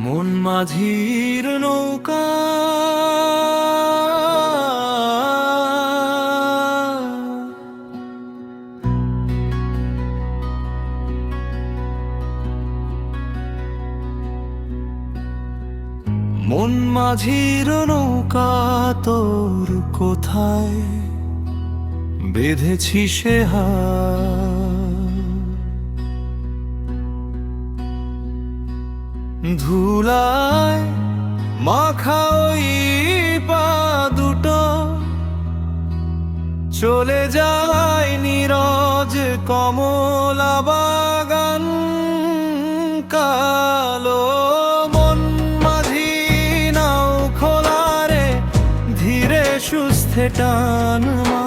মন মাঝির নৌকা মন মাঝির নৌকা তোর কোথায় বেঁধেছি সে হাত? ধুলায় মাখা ওই পা দুটো চলে যায় নীরজ কমলা বাগান কালো। মন মাঝি নাও খোলারে ধীরে সুস্থে টান মা,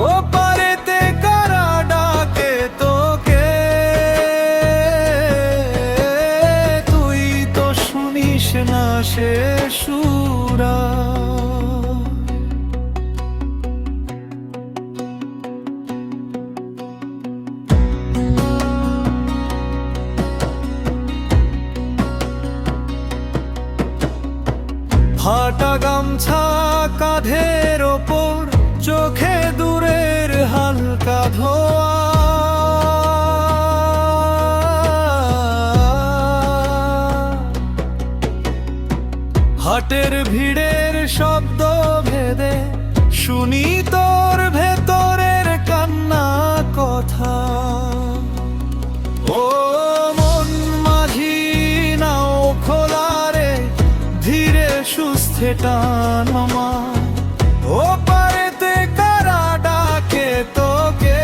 ও পারেতে কারা ডাকে তোকে, তুই তো শুনিস না সে সুরা। ফাটা গামছা কাঁধের ওপর, চোখে দূরের হালকা ধোয়া। হাটের ভিড়ের শব্দ ভেদে শুনি তোর ভেতরের কান্না কথা। ও মন মাঝি নাও খোলারে ধীরে সুস্থে টান মা, ও পারেতে কারা ডাকে তোকে,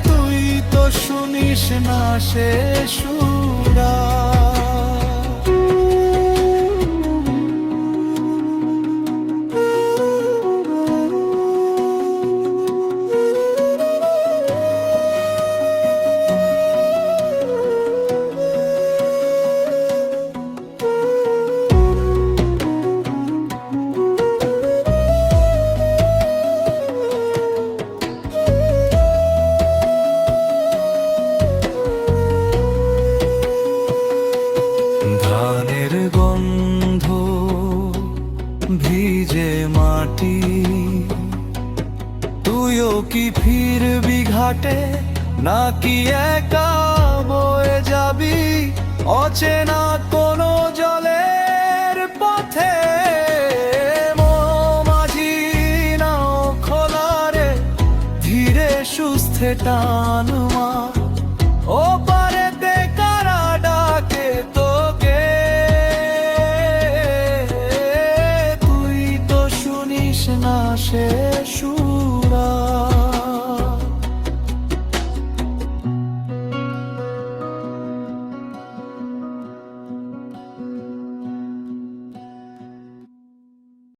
তুই তো শুনিস না সে সুরা। ধানের গন্ধ ভিজে মাটি, তুইও কি ফিরবি ঘাটে নাকি একা বয়ে যাবি অচেনা কোনো জলের পথে? মাঝি নাও খোলারে ধীরে সুস্থে টান মা, ও পারেতে কারা ডাকে তোকে, তুই তো শুনিস না সে সুর।